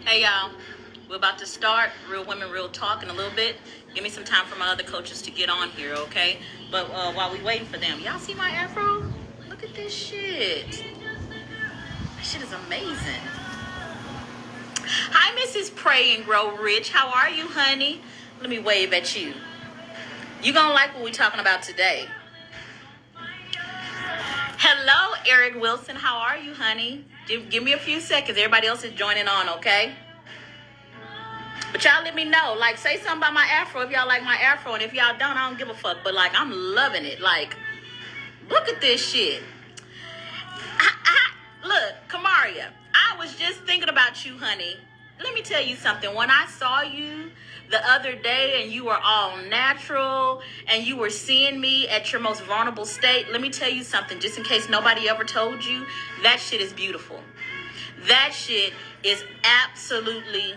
Hey y'all, we're about to start Real Women Real Talk in a little bit. Give me some time for my other coaches to get on here, okay? But while we waiting for them, y'all see my afro? Look at this shit. That shit is amazing. Hi, Mrs. Pray and Grow Rich. How are you, honey? Let me wave at you. You gonna like what we're talking about today. Hello, Eric Wilson. How are you, honey? Give me a few seconds. Everybody else is joining on, okay? But y'all let me know. Like, say something about my afro if y'all like my afro. And if y'all don't, I don't give a fuck. But, like, I'm loving it. Like, look at this shit. Look, Kamaria, I was just thinking about you, honey. Let me tell you something. When I saw you the other day and you were all natural and you were seeing me at your most vulnerable state, let me tell you something. Just in case nobody ever told you, that shit is beautiful. That shit is absolutely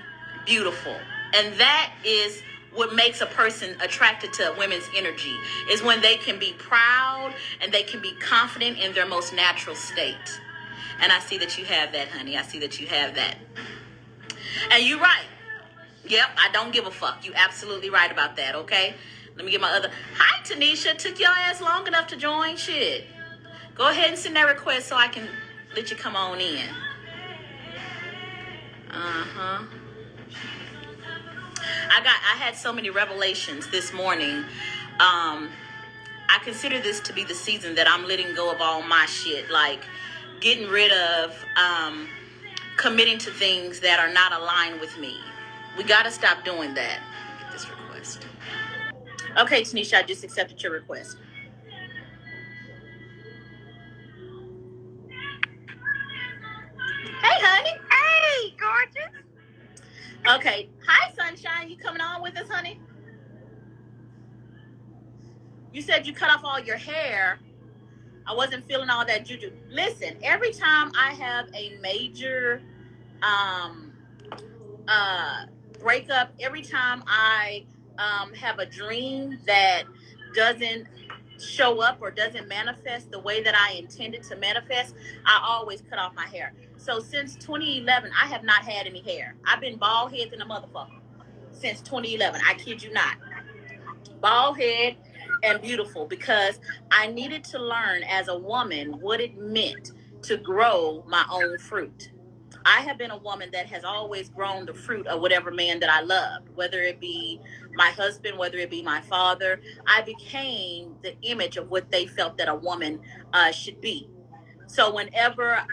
beautiful. And that is what makes a person attracted to women's energy, is when they can be proud and they can be confident in their most natural state. And I see that you have that, honey. I see that you have that. And you're right. Yep, I don't give a fuck. You absolutely right about that, okay? Let me get my other... Hi, Tanisha. Took your ass long enough to join? Shit. Go ahead and send that request so I can let you come on in. I had so many revelations this morning. I consider this to be the season that I'm letting go of all my shit, like getting rid of committing to things that are not aligned with me. We gotta stop doing that. Get this request. Okay, Tanisha, I just accepted your request. Hey, honey. Hey, gorgeous. Okay. Hi, Sunshine. You coming on with us, honey? You said you cut off all your hair. I wasn't feeling all that juju. Listen, every time I have a major breakup, every time I have a dream that doesn't show up or doesn't manifest the way that I intended to manifest, I always cut off my hair. So since 2011, I have not had any hair. I've been bald head than a motherfucker since 2011. I kid you not. Bald head and beautiful, because I needed to learn as a woman what it meant to grow my own fruit. I have been a woman that has always grown the fruit of whatever man that I loved, whether it be my husband, whether it be my father. I became the image of what they felt that a woman should be. So whenever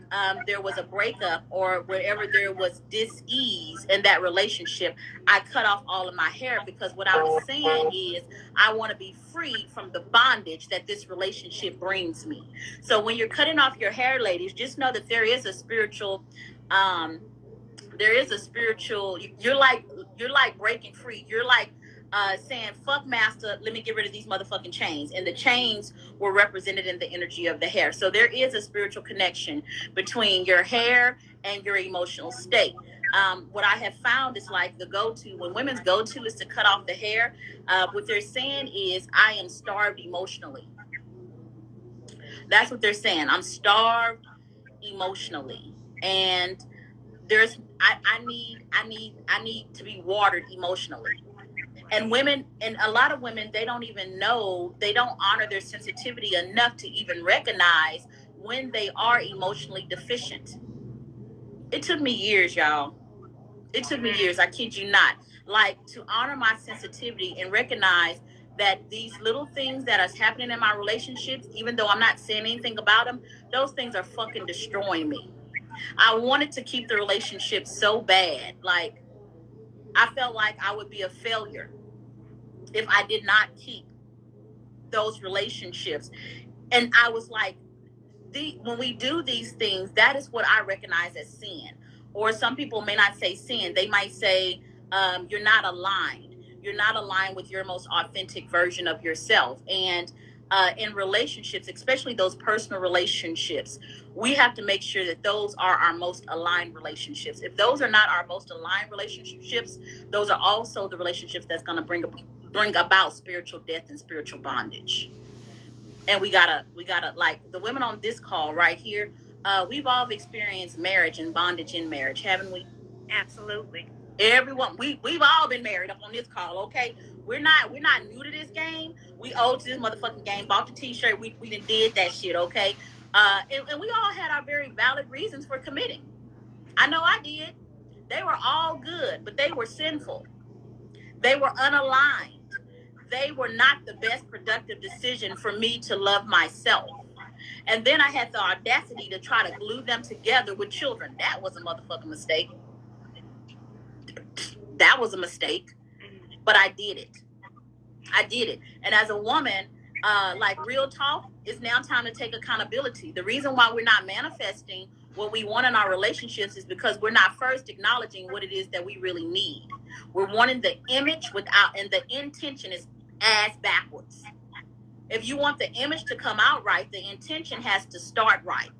there was a breakup or wherever there was dis-ease in that relationship, I cut off all of my hair, because what I was saying is I want to be free from the bondage that this relationship brings me. So when you're cutting off your hair, ladies, just know that there is a spiritual you're like breaking free. You're like saying, fuck master, let me get rid of these motherfucking chains. And the chains were represented in the energy of the hair. So there is a spiritual connection between your hair and your emotional state. What I have found is like the go-to, when women's go-to is to cut off the hair, what they're saying is, I am starved emotionally. That's what they're saying. I'm starved emotionally. And I need to be watered emotionally. And women, and a lot of women, they don't even know, they don't honor their sensitivity enough to even recognize when they are emotionally deficient. It took me years, y'all. It took me years, I kid you not. Like, to honor my sensitivity and recognize that these little things that are happening in my relationships, even though I'm not saying anything about them, those things are fucking destroying me. I wanted to keep the relationship so bad. Like, I felt like I would be a failure if I did not keep those relationships. And I was like, when we do these things, that is what I recognize as sin. Or some people may not say sin. They might say, you're not aligned. You're not aligned with your most authentic version of yourself. And in relationships, especially those personal relationships, we have to make sure that those are our most aligned relationships. If those are not our most aligned relationships, those are also the relationships that's going to bring about spiritual death and spiritual bondage. And we gotta, like the women on this call right here, we've all experienced marriage and bondage in marriage, haven't we? Absolutely. Everyone, we've all been married up on this call, okay? We're not new to this game. We old to this motherfucking game. Bought the t-shirt. We done did that shit, okay? And we all had our very valid reasons for committing. I know I did. They were all good, but they were sinful. They were unaligned. They were not the best productive decision for me to love myself. And then I had the audacity to try to glue them together with children. That was a motherfucking mistake. That was a mistake. But I did it. I did it. And as a woman, like real talk, it's now time to take accountability. The reason why we're not manifesting what we want in our relationships is because we're not first acknowledging what it is that we really need. We're wanting the image without, and the intention is ass backwards. If you want the image to come out right, the intention has to start right.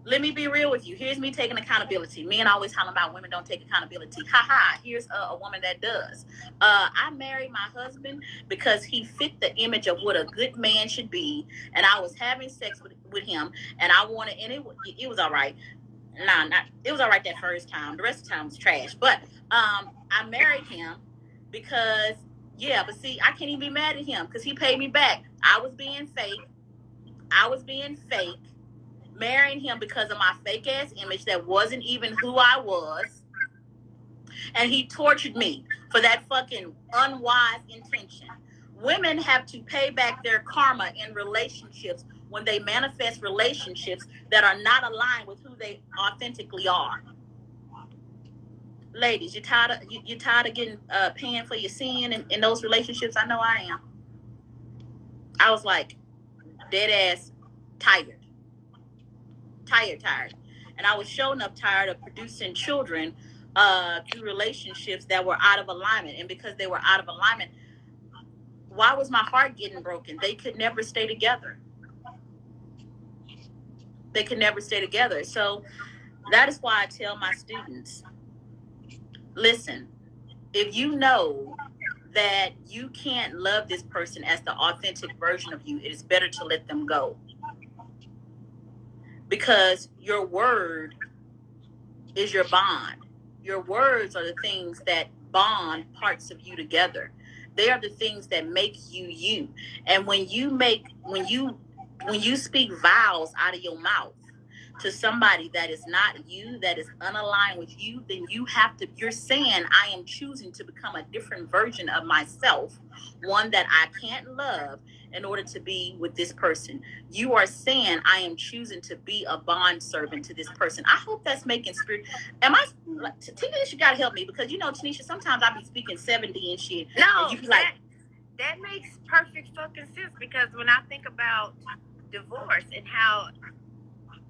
Let me be real with you. Here's me taking accountability. Men always holler about women don't take accountability. Ha ha. Here's a woman that does. I married my husband because he fit the image of what a good man should be, and I was having sex with him, and I wanted, and it was all right. Nah, not it was all right that first time. The rest of the time was trash. But I married him because yeah. But see, I can't even be mad at him because he paid me back. I was being fake. I was being fake, marrying him because of my fake ass image that wasn't even who I was. And he tortured me for that fucking unwise intention. Women have to pay back their karma in relationships when they manifest relationships that are not aligned with who they authentically are. Ladies, you tired of getting paying for your sin in those relationships? I know I am. I was like dead ass tired. Tired. And I was showing up tired of producing children through relationships that were out of alignment. And because they were out of alignment, why was my heart getting broken? They could never stay together. They could never stay together. So that is why I tell my students, listen, if you know that you can't love this person as the authentic version of you, it is better to let them go. Because your word is your bond. Your words are the things that bond parts of you together. They are the things that make you you. And when you speak vows out of your mouth to somebody that is not you, that is unaligned with you, then you're saying, I am choosing to become a different version of myself, one that I can't love in order to be with this person. You are saying, I am choosing to be a bond servant to this person. I hope that's making spirit. Am I, Tanisha, you gotta help me because Tanisha, sometimes I be speaking 70 and shit. No, and you be like, that makes perfect fucking sense because when I think about divorce and how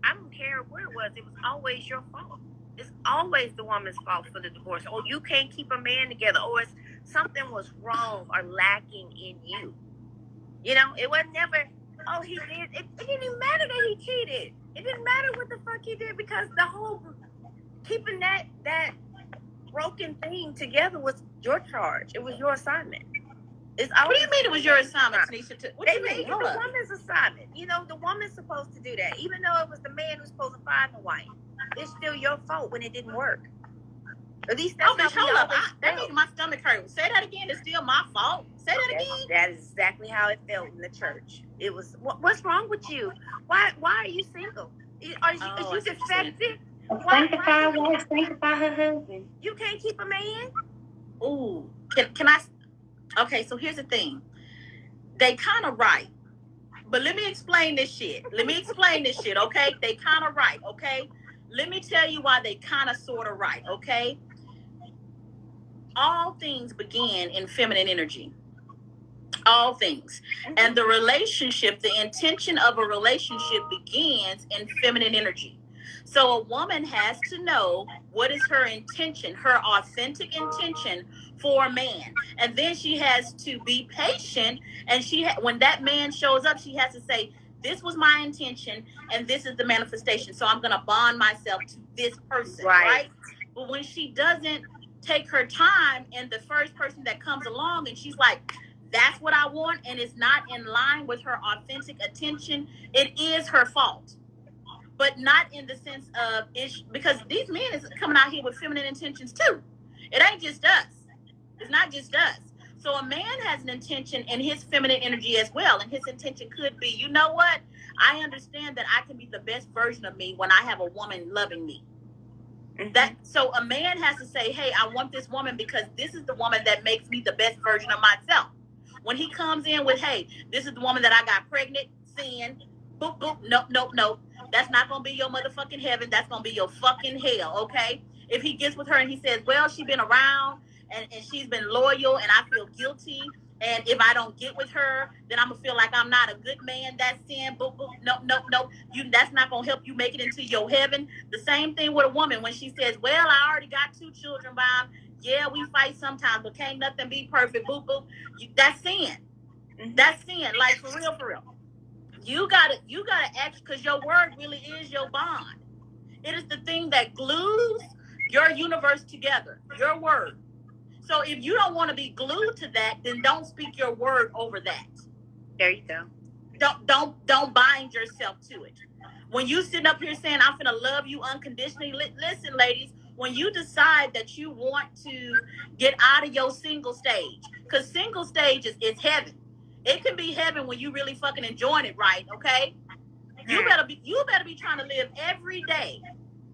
I don't care where it was always your fault. It's always the woman's fault for the divorce. Or you can't keep a man together, or something was wrong or lacking in you. You know, it was never, oh, he did. It didn't even matter that he cheated. It didn't matter what the fuck he did because the whole keeping that broken thing together was your charge. It was your assignment. What do you mean it was your assignment, Tanisha? What do you mean? It the woman's assignment. You know, the woman's supposed to do that. Even though it was the man who's supposed to find the wife, it's still your fault when it didn't work. At least that's that made my stomach hurt. Say that again. It's still my fault. Say that again. That is exactly how it felt in the church. It was, what's wrong with you? Why are you single? Are you defective? Sanctify wife, sanctify her husband. You can't keep a man? Ooh. Can I? Okay, so here's the thing. They kind of right. But let me explain this shit. Okay? They kind of right, okay? Let me tell you why they kind of sort of right, okay? All things begin in feminine energy. All things. And the relationship, the intention of a relationship begins in feminine energy. So a woman has to know what is her intention, her authentic intention for a man. And then she has to be patient. And when that man shows up, she has to say, this was my intention and this is the manifestation. So I'm going to bond myself to this person, right? But when she doesn't take her time and the first person that comes along and she's like, that's what I want, and it's not in line with her authentic attention, it is her fault. but not in the sense of because these men is coming out here with feminine intentions too. It ain't just us. It's not just us. So a man has an intention in his feminine energy as well, and his intention could be, you know what? I understand that I can be the best version of me when I have a woman loving me. That so a man has to say, hey, I want this woman because this is the woman that makes me the best version of myself. When he comes in with, hey, this is the woman that I got pregnant, seeing, boop, boop, nope, nope, nope. That's not going to be your motherfucking heaven. That's going to be your fucking hell, okay? If he gets with her and he says, well, she's been around and she's been loyal and I feel guilty. And if I don't get with her, then I'm going to feel like I'm not a good man. That's sin. Boop, boop, nope, nope, nope. That's not going to help you make it into your heaven. The same thing with a woman when she says, well, I already got 2 children, Bob. Yeah, we fight sometimes, but can't nothing be perfect. Boop, boop. That's sin. That's sin. Like, for real, for real. You gotta act, because your word really is your bond. It is the thing that glues your universe together. Your word. So if you don't want to be glued to that, then don't speak your word over that. There you go. Don't bind yourself to it. When you sitting up here saying I'm gonna love you unconditionally, listen, ladies. When you decide that you want to get out of your single stage, because single stage is heaven. It can be heaven when you really fucking enjoying it, right? Okay. You better be trying to live every day.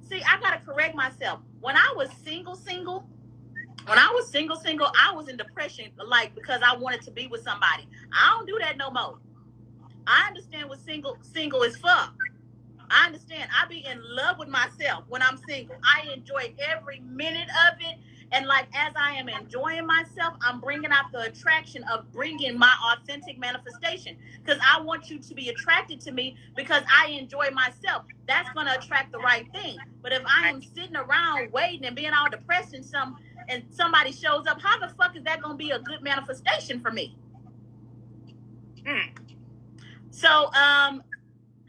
See, I gotta correct myself. When I was single, I was in depression, like, because I wanted to be with somebody. I don't do that no more. I understand what single is for. I understand. I be in love with myself when I'm single. I enjoy every minute of it. And like, as I am enjoying myself, I'm bringing out the attraction of bringing my authentic manifestation. Because I want you to be attracted to me because I enjoy myself. That's going to attract the right thing. But if I am sitting around waiting and being all depressed and somebody shows up, how the fuck is that going to be a good manifestation for me? So,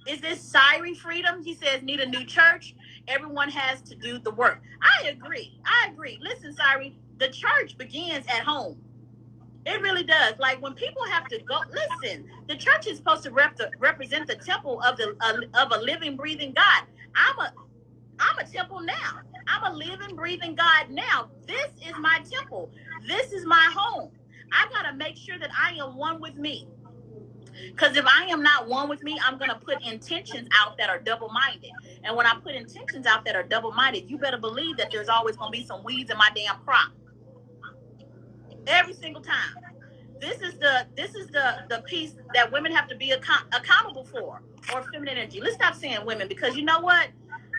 is this siren freedom? He says, need a new church. Everyone has to do the work. I agree. Listen, Siren, the church begins at home. It really does. Like, when people have to go, listen, the church is supposed to represent the temple of a living, breathing God. I'm a temple now. I'm a living, breathing God now. This is my temple. This is my home. I got to make sure that I am one with me. Because if I am not one with me, I'm going to put intentions out that are double-minded. And when I put intentions out that are double-minded, you better believe that there's always going to be some weeds in my damn crop. Every single time. This is the piece that women have to be accountable for, or feminine energy. Let's stop saying women, because you know what?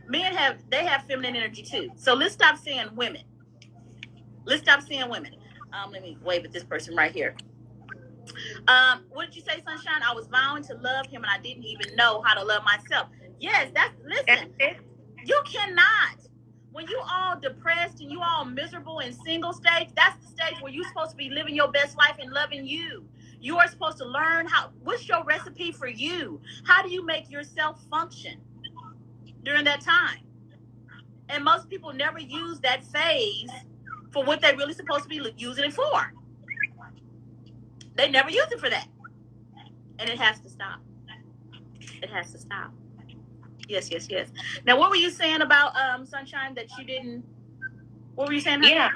Men have feminine energy too. So let's stop saying women. Let me wave at this person right here. What did you say, Sunshine? I was vowing to love him and I didn't even know how to love myself. Yes, listen, you cannot. When you all depressed and you all miserable in single stage, that's the stage where you're supposed to be living your best life and loving you. You are supposed to learn what's your recipe for you? How do you make yourself function during that time? And most people never use that phase for what they're really supposed to be using it for. They never use it for that. And it has to stop. It has to stop. Yes. Now, what were you saying about Sunshine that you didn't? What were you saying? Yeah,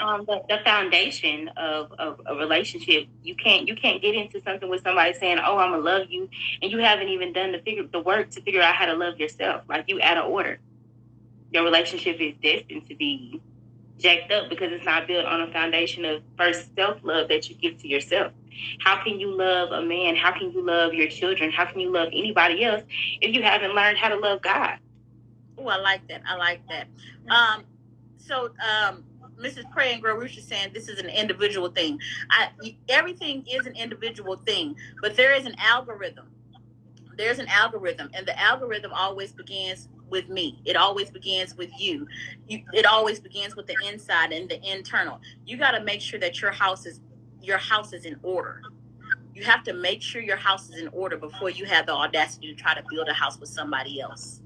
the foundation of a relationship. You can't get into something with somebody saying, "Oh, I'm gonna love you," and you haven't even done the work to figure out how to love yourself. Like, you out of order. Your relationship is destined to be jacked up because it's not built on a foundation of first self-love that you give to yourself. How can you love a man? How can you love your children? How can you love anybody else if you haven't learned how to love God? Oh, I like that. So Mrs. Pray and Grow Roots is saying this is an individual thing. Everything is an individual thing, but there is an algorithm. There's an algorithm, and the algorithm always begins with me. It always begins with you. It always begins with the inside and the internal. You got to make sure that your house is in order. You have to make sure your house is in order before you have the audacity to try to build a house with somebody else.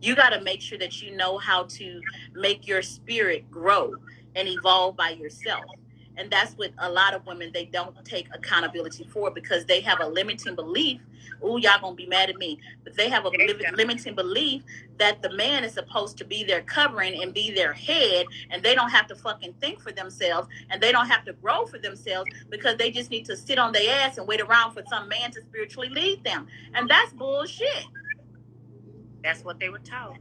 You got to make sure that you know how to make your spirit grow and evolve by yourself. And that's what a lot of women, they don't take accountability for, because they have a limiting belief. Ooh, y'all gonna be mad at me, but they have a limiting belief that the man is supposed to be their covering and be their head, and they don't have to fucking think for themselves, and they don't have to grow for themselves, because they just need to sit on their ass and wait around for some man to spiritually lead them. And that's bullshit. That's what they were taught.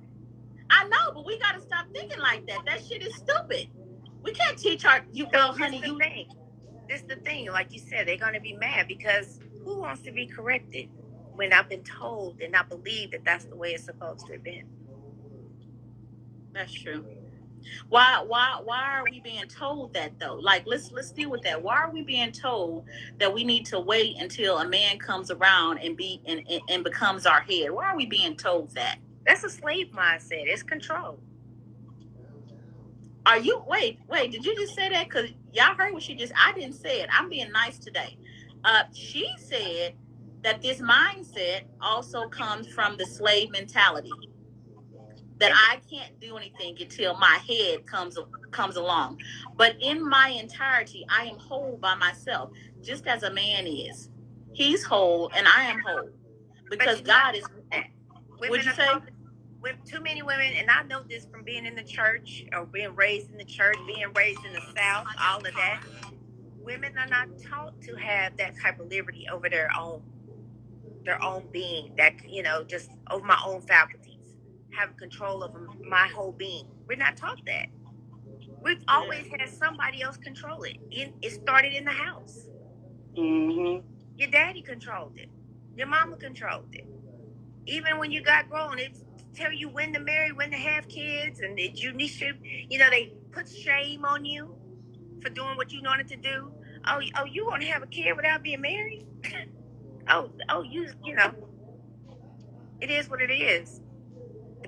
I know, but we gotta stop thinking like that. That shit is stupid. We can't teach our honey. This is the thing, like you said, they're gonna be mad because who wants to be corrected when I've been told and I believe that that's the way it's supposed to have been? That's true. Why are we being told that though? Like, let's deal with that. Why are we being told that we need to wait until a man comes around and becomes our head? Why are we being told that? That's a slave mindset. It's control. Are you wait, did you just say that? Because y'all heard what she just, I didn't say it. I'm being nice today. She said that this mindset also comes from the slave mentality. That I can't do anything until my head comes along. But in my entirety, I am whole by myself, just as a man is. He's whole and I am whole. Because God is. What'd you say? With too many women, and I know this from being in the church or being raised in the church, being raised in the South, all of that. Women are not taught to have that type of liberty over their own being, that, just over my own faculties, have control over my whole being. We're not taught that. We've always had somebody else control it. It started in the house. Mm-hmm. Your daddy controlled it. Your mama controlled it. Even when you got grown, it's tell you when to marry, when to have kids, and that you need to, they put shame on you for doing what you wanted to do. Oh, you want to have a kid without being married? you it is what it is.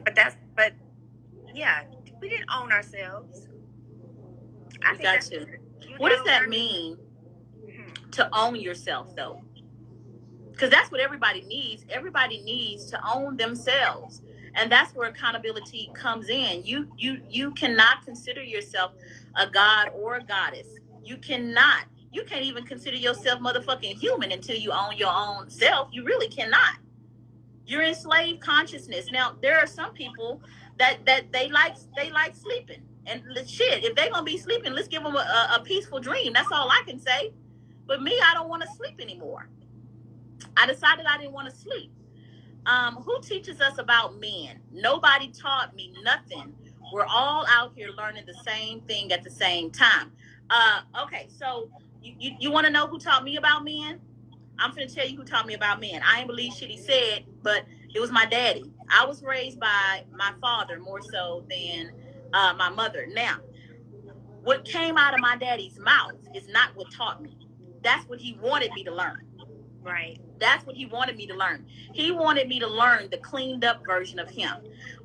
But yeah, we didn't own ourselves. We got to. What does that mean, to own yourself, though? Because that's what everybody needs. Everybody needs to own themselves. And that's where accountability comes in. You cannot consider yourself a god or a goddess. You cannot. You can't even consider yourself motherfucking human until you own your own self. You really cannot. You're enslaved consciousness. Now, there are some people that they like sleeping. And shit, if they're gonna be sleeping, let's give them a peaceful dream. That's all I can say. But me, I don't want to sleep anymore. I decided I didn't want to sleep. Who teaches us about men? Nobody taught me nothing. We're all out here learning the same thing at the same time. Okay, so you want to know who taught me about men? I'm going to tell you who taught me about men. I ain't believe shit he said, but it was my daddy. I was raised by my father more so than my mother. Now, what came out of my daddy's mouth is not what taught me. That's what he wanted me to learn. Right. That's what he wanted me to learn. He wanted me to learn the cleaned up version of him.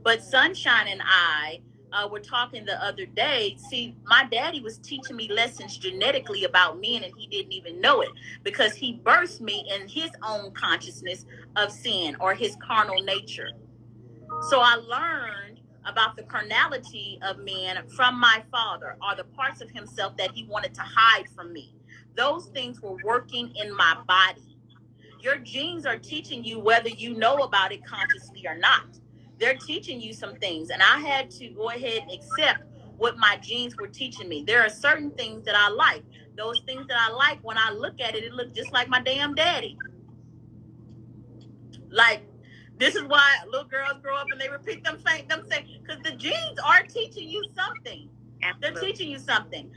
But Sunshine and I were talking the other day. See, my daddy was teaching me lessons genetically about men, and he didn't even know it, because he birthed me in his own consciousness of sin, or his carnal nature. So I learned about the carnality of men from my father, or the parts of himself that he wanted to hide from me. Those things were working in my body. Your genes are teaching you whether you know about it consciously or not. They're teaching you some things, and I had to go ahead and accept what my genes were teaching me. There are certain things that I like. Those things that I like, when I look at it, it looks just like my damn daddy. Like, this is why little girls grow up and they repeat them saying, because the genes are teaching you something. They're teaching you something.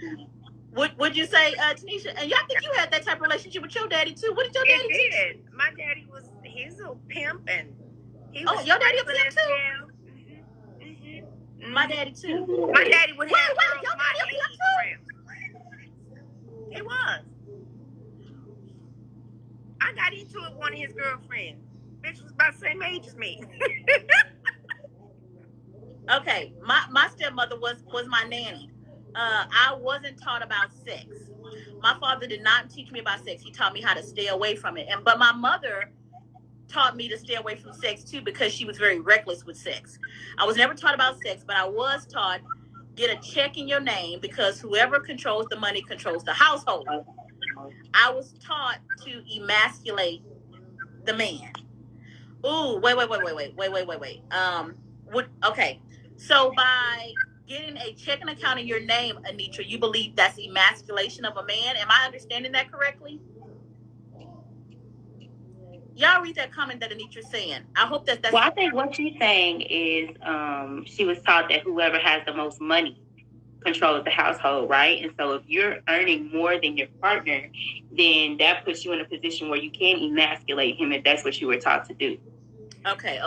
Would you say, Tanisha, and y'all think you had that type of relationship with your daddy too? What did your daddy teach? My daddy he's a pimp, and he was. Oh, your daddy a pimp too? Mm-hmm. My daddy too. My daddy would have your daddy a pimp too? He was. I got into it with one of his girlfriends. Bitch was about the same age as me. Okay, my stepmother was my nanny. I wasn't taught about sex. My father did not teach me about sex. He taught me how to stay away from it. But my mother taught me to stay away from sex too, because she was very reckless with sex. I was never taught about sex, but I was taught get a check in your name because whoever controls the money controls the household. I was taught to emasculate the man. Ooh, wait. Okay. So by getting a checking account in your name, Anitra, you believe that's emasculation of a man? Am I understanding that correctly? Y'all read that comment that Anitra's saying. I hope that's. Well, I think what she's saying is, she was taught that whoever has the most money controls the household, right? And so if you're earning more than your partner, then that puts you in a position where you can emasculate him if that's what you were taught to do. Okay.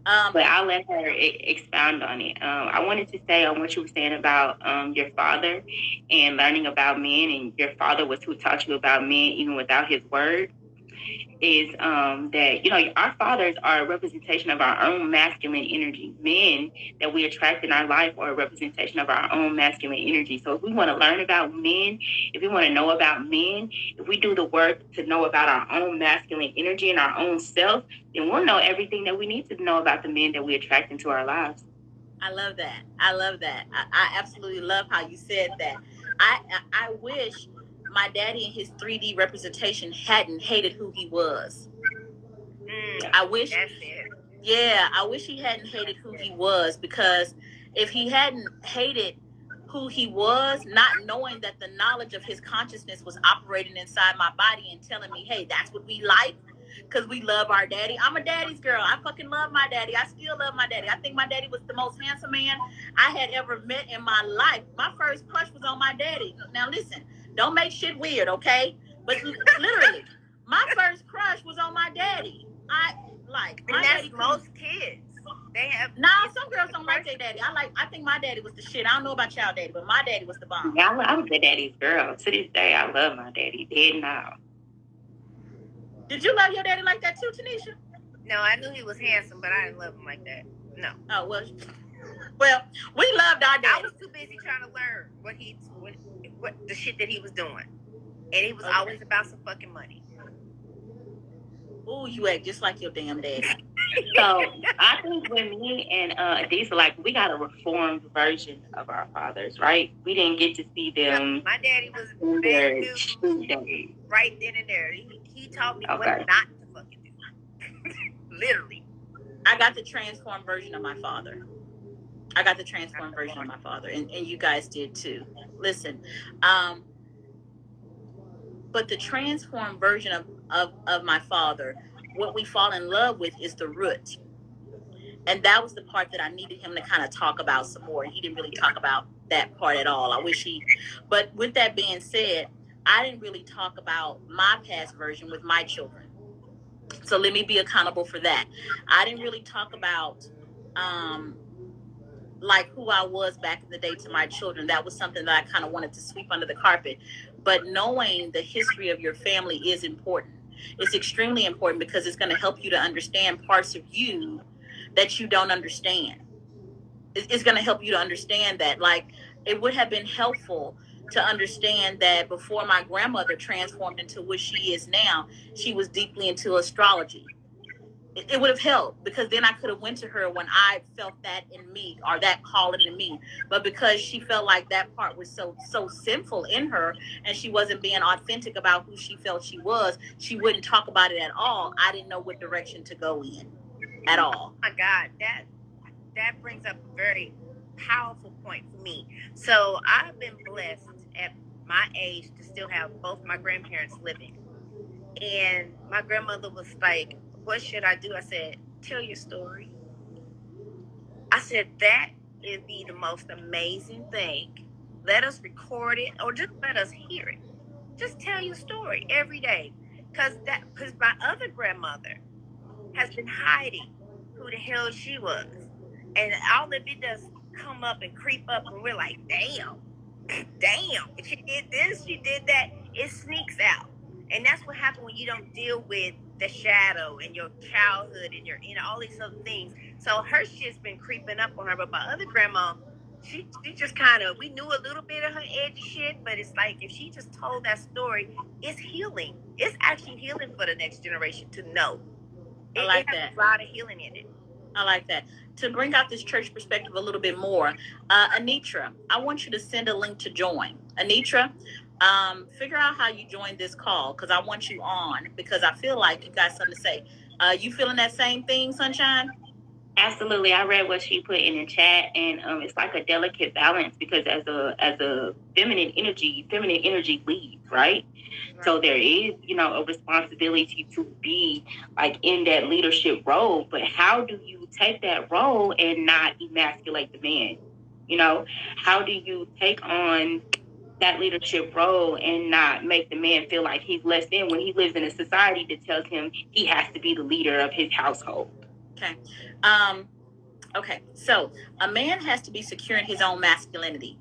But I'll let her expound on it. I wanted to say on what you were saying about your father and learning about men, and your father was who taught you about men even without his word. Is that, you know, our fathers are a representation of our own masculine energy. Men that we attract in our life are a representation of our own masculine energy. So if we want to learn about men, if we want to know about men, if we do the work to know about our own masculine energy and our own self, then we'll know everything that we need to know about the men that we attract into our lives. I love that. I absolutely love how you said that. I wish my daddy in his 3D representation hadn't hated who he was. I wish. That's it. Yeah, I wish he hadn't hated who he was, because if he hadn't hated who he was, not knowing that the knowledge of his consciousness was operating inside my body and telling me, hey, that's what we like, because we love our daddy. I'm a daddy's girl. I fucking love my daddy. I still love my daddy. I think my daddy was the most handsome man I had ever met in my life. My first crush was on my daddy. Now listen, don't make shit weird, okay? But literally, my first crush was on my daddy. And that's most kids. They have. Nah, some girls don't like their daddy. I think my daddy was the shit. I don't know about y'all daddy, but my daddy was the bomb. Yeah, I was a daddy's girl. To this day, I love my daddy. Dead now. Did you love your daddy like that too, Tanisha? No, I knew he was handsome, but I didn't love him like that. No. Oh well, we loved our daddy. I was too busy trying to learn what the shit that he was doing, and he was always about some fucking money. Ooh, you act just like your damn daddy. So I think with me and Adisa, like, we got a reformed version of our fathers, right? We didn't get to see them. My daddy was in their true days. Right then and there. He taught me what not to fucking do. Literally. I got the transformed version of my father. And you guys did too. Listen, but the transformed version of my father, what we fall in love with is the root. And that was the part that I needed him to kind of talk about some more. He didn't really talk about that part at all. I wish he, but with that being said, I didn't really talk about my past version with my children. So let me be accountable for that. I didn't really talk about, like who I was back in the day to my children. That was something that I kind of wanted to sweep under the carpet. But knowing the history of your family is important. It's extremely important, because it's going to help you to understand parts of you that you don't understand. It's going to help you to understand that. Like, it would have been helpful to understand that before my grandmother transformed into what she is now, she was deeply into astrology. It would have helped, because then I could have went to her when I felt that in me, or that calling in me. But because she felt like that part was so sinful in her, and she wasn't being authentic about who she felt she was, she wouldn't talk about it at all. I didn't know what direction to go in at all. Oh my God, that brings up a very powerful point for me. So I've been blessed at my age to still have both my grandparents living. And my grandmother was like, what should I do? I said, tell your story. I said, that would be the most amazing thing. Let us record it, or just let us hear it. Just tell your story every day. Because my other grandmother has been hiding who the hell she was. And all of it does come up and creep up, and we're like, damn, she did this, she did that. It sneaks out. And that's what happens when you don't deal with the shadow and your childhood and all these other things. So her shit's been creeping up on her. But my other grandma, she just kind of, we knew a little bit of her edgy shit, but it's like, if she just told that story, it's healing. It's actually healing for the next generation to know. I like that. A lot of healing in it. I like that. To bring out this church perspective a little bit more, Anitra, I want you to send a link to join. Anitra, figure out how you join this call because I want you on because I feel like you got something to say. You feeling that same thing, Sunshine? Absolutely, I read what she put in the chat, and it's like a delicate balance because as a feminine energy leads, right? So there is, a responsibility to be like in that leadership role. But how do you take that role and not emasculate the man? How do you take on that leadership role and not make the man feel like he's less than when he lives in a society that tells him he has to be the leader of his household? Okay. Okay. So a man has to be secure in his own masculinity.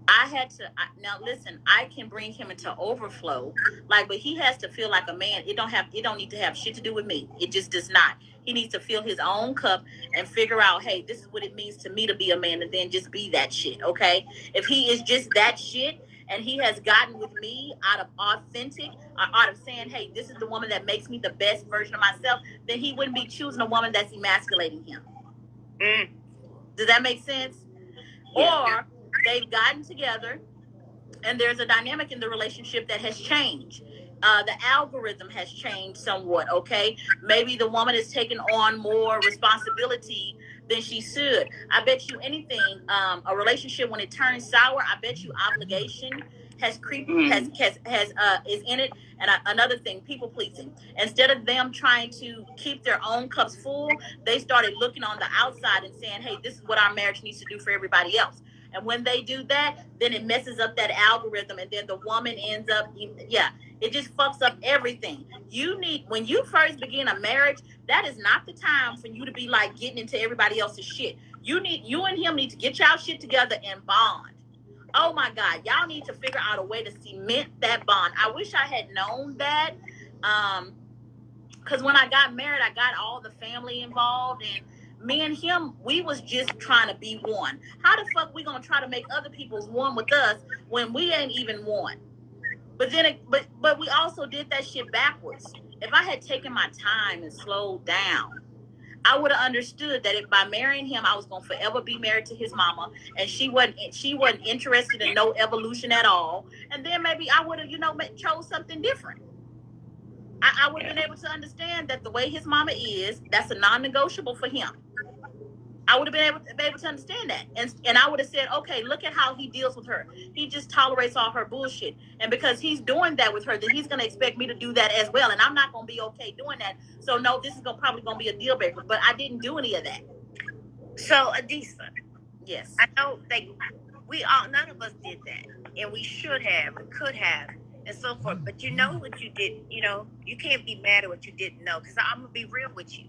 Now listen, I can bring him into overflow, but he has to feel like a man. It don't need to have shit to do with me. It just does not. He needs to fill his own cup and figure out, hey, this is what it means to me to be a man, and then just be that shit, okay? If he is just that shit and he has gotten with me out of authentic, out of saying, hey, this is the woman that makes me the best version of myself, then he wouldn't be choosing a woman that's emasculating him. Does that make sense? Yeah. Or they've gotten together and there's a dynamic in the relationship that has changed. The algorithm has changed somewhat, okay? Maybe the woman is taking on more responsibility than she should. I bet you anything, a relationship when it turns sour, I bet you obligation has is in it. And another thing, people pleasing. Instead of them trying to keep their own cups full, they started looking on the outside and saying, hey, this is what our marriage needs to do for everybody else. And when they do that, then it messes up that algorithm, and then the woman ends up, it just fucks up everything. When you first begin a marriage, that is not the time for you to be like getting into everybody else's shit. You and him need to get y'all shit together and bond. Oh my God, y'all need to figure out a way to cement that bond. I wish I had known that. Because when I got married, I got all the family involved, and me and him, we was just trying to be one. How the fuck we gonna try to make other people's one with us when we ain't even one? But then, but we also did that shit backwards. If I had taken my time and slowed down, I would have understood that if by marrying him, I was gonna forever be married to his mama, and she wasn't interested in no evolution at all. And then maybe I would have, chose something different. I would have been able to understand that the way his mama is, that's a non-negotiable for him. I would have been able to understand that. And I would have said, okay, look at how he deals with her. He just tolerates all her bullshit. And because he's doing that with her, then he's going to expect me to do that as well. And I'm not going to be okay doing that. So, no, this is probably going to be a deal breaker. But I didn't do any of that. So, Adisa. Yes. I know none of us did that. And we should have and could have and so forth. But you know what you did. You can't be mad at what you didn't know. Because I'm going to be real with you.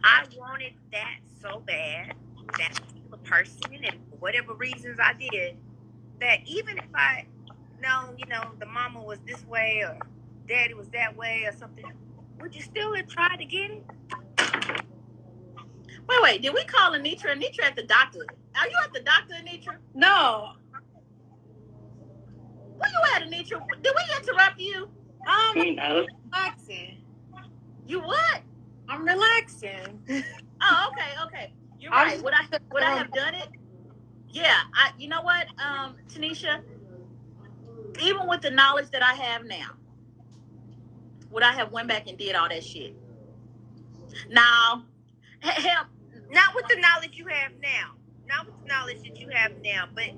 I wanted that so bad, that particular person, and for whatever reasons I did, that even if I know, the mama was this way or daddy was that way or something, would you still have tried to get it? Wait, did we call Anitra? Anitra at the doctor. Are you at the doctor, Anitra? No. Where you at, Anitra? Did we interrupt you? I'm relaxing. You what? I'm relaxing. Oh, okay. You're right. Would I have done it? Yeah. You know what, Tanisha? Even with the knowledge that I have now, would I have went back and did all that shit? Now, hell, not with the knowledge you have now. Not with the knowledge that you have now. But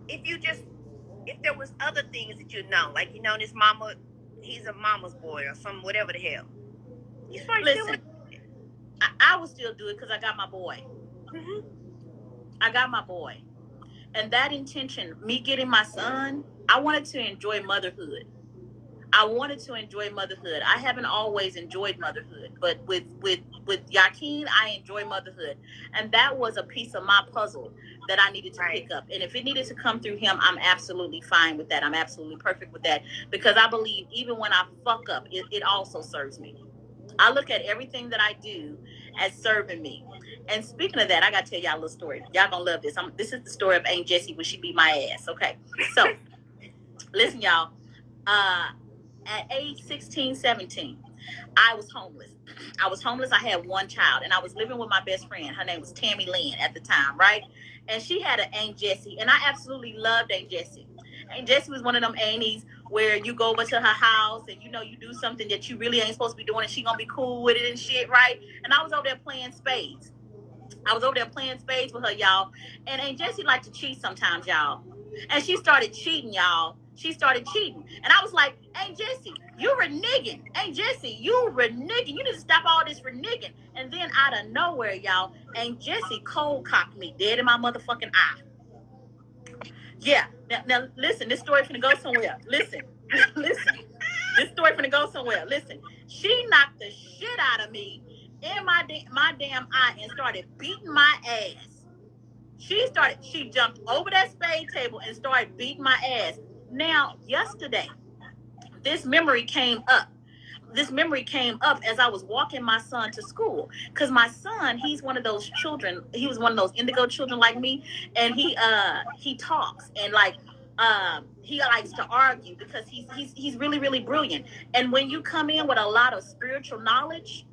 if there was other things that you know, like this mama, he's a mama's boy or some whatever the hell. You listen. I would still do it because I got my boy. Mm-hmm. I got my boy. And that intention, me getting my son, I wanted to enjoy motherhood. I haven't always enjoyed motherhood, but with Yakin, I enjoy motherhood. And that was a piece of my puzzle that I needed to pick up. And if it needed to come through him, I'm absolutely fine with that. I'm absolutely perfect with that. Because I believe even when I fuck up, it also serves me. I look at everything that I do as serving me. And speaking of that, I got to tell y'all a little story. Y'all gonna love this. This is the story of Aunt Jessie when she beat my ass. Okay. So, listen, y'all. At age 16, 17, I was homeless. I was homeless. I had one child, and I was living with my best friend. Her name was Tammy Lynn at the time, right? And she had an Aunt Jessie, and I absolutely loved Aunt Jessie. Aunt Jessie was one of them aunties where you go over to her house and you know you do something that you really ain't supposed to be doing, and she gonna be cool with it and shit, right? And I was over there playing spades. I was over there playing spades with her, y'all. And Aunt Jessie liked to cheat sometimes, y'all. And she started cheating, y'all. She started cheating. And I was like, Aunt Jessie, you reneging. Aunt Jessie, you reneging. You need to stop all this reneging. And then out of nowhere, y'all, Aunt Jessie cold cocked me dead in my motherfucking eye. Yeah. Now listen, this story finna go somewhere. Listen. Listen. This story finna go somewhere. Listen. She knocked the shit out of me in my damn eye and started beating my ass. She jumped over that spade table and started beating my ass. Now, yesterday, this memory came up. This memory came up as I was walking my son to school. Because my son, he's one of those children, he was one of those indigo children like me, and he talks and like he likes to argue because he's really, really brilliant. And when you come in with a lot of spiritual knowledge,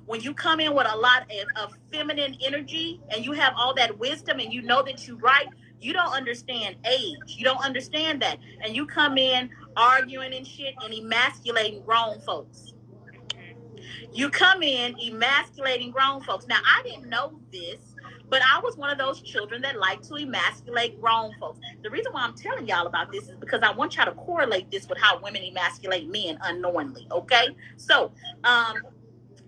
when you come in with a lot of feminine energy and you have all that wisdom and you know that you're right, you don't understand age. You don't understand that. And you come in arguing and shit and emasculating grown folks. You come in emasculating grown folks. Now, I didn't know this, but I was one of those children that like to emasculate grown folks. The reason why I'm telling y'all about this is because I want y'all to correlate this with how women emasculate men unknowingly, okay? So,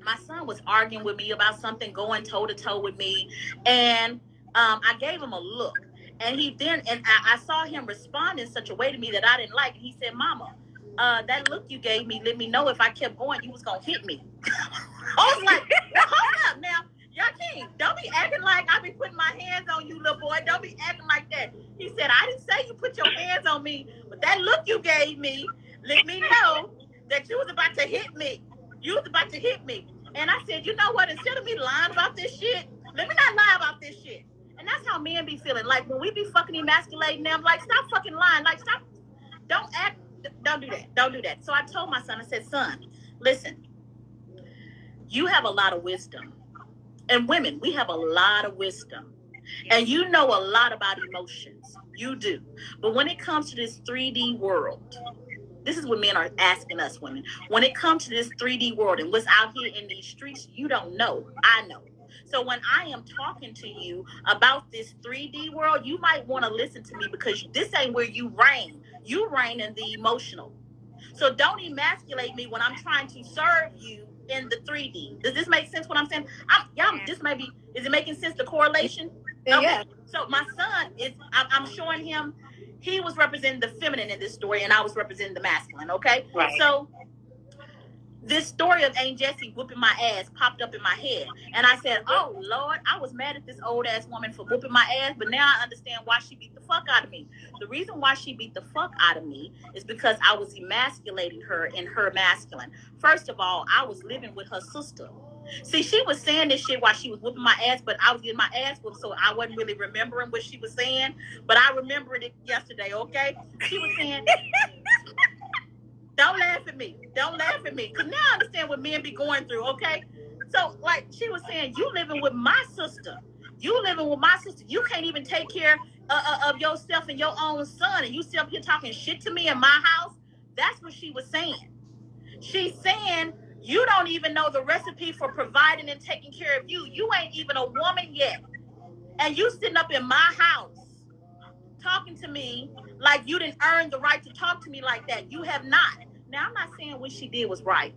my son was arguing with me about something, going toe to toe with me, and I gave him a look, and I saw him respond in such a way to me that I didn't like. And he said, "Mama, that look you gave me let me know if I kept going, you was gonna hit me." I was like, "Well, hold up now, y'all don't be acting like I be putting my hands on you, little boy. Don't be acting like that." He said, "I didn't say you put your hands on me, but that look you gave me let me know that you was about to hit me. You was about to hit me." And I said, "You know what? Instead of me lying about this shit, let me not lie about this shit." And that's how men be feeling. Like when we be fucking emasculating them, like stop fucking lying. Like stop, don't do that. Don't do that. So I told my son, I said, "Son, listen, you have a lot of wisdom. And women, we have a lot of wisdom. And you know a lot about emotions. You do. But when it comes to this 3D world, this is what men are asking us, women. When it comes to this 3D world and what's out here in these streets, you don't know. I know. So when I am talking to you about this 3D world, you might want to listen to me because this ain't where you reign. You reign in the emotional. So don't emasculate me when I'm trying to serve you in the 3D. Does this make sense what I'm saying? Is it making sense, the correlation? Okay. Yeah. So my son I'm showing him, he was representing the feminine in this story and I was representing the masculine, okay? Right. So this story of Aunt Jessie whooping my ass popped up in my head. And I said, "Oh, Lord, I was mad at this old ass woman for whooping my ass, but now I understand why she beat the fuck out of me." The reason why she beat the fuck out of me is because I was emasculating her in her masculine. First of all, I was living with her sister. See, she was saying this shit while she was whooping my ass, but I was getting my ass whooped, so I wasn't really remembering what she was saying. But I remembered it yesterday, okay? She was saying, "Don't laugh at me. Don't laugh at me." Because now I understand what men be going through, okay? So, like, she was saying, "You living with my sister. You living with my sister. You can't even take care of yourself and your own son. And you still here talking shit to me in my house." That's what she was saying. She's saying, "You don't even know the recipe for providing and taking care of you. You ain't even a woman yet. And you sitting up in my house talking to me like you didn't earn the right to talk to me like that. You have not." Now, I'm not saying what she did was right.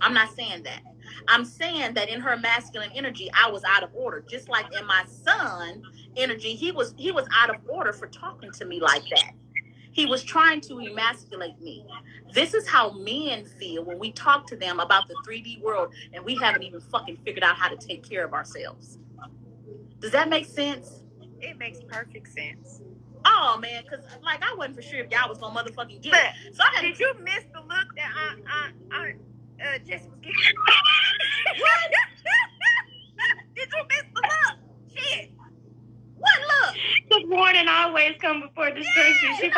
I'm not saying that. I'm saying that in her masculine energy, I was out of order. Just like in my son energy, he was out of order for talking to me like that. He was trying to emasculate me. This is how men feel when we talk to them about the 3D world and we haven't even fucking figured out how to take care of ourselves. Does that make sense? It makes perfect sense. Oh man, because like I wasn't for sure if y'all was gonna motherfucking get it. So did you miss the look that Aunt Jessie was giving? What? Did you miss the look? Shit. What look? The warning always come before destruction. She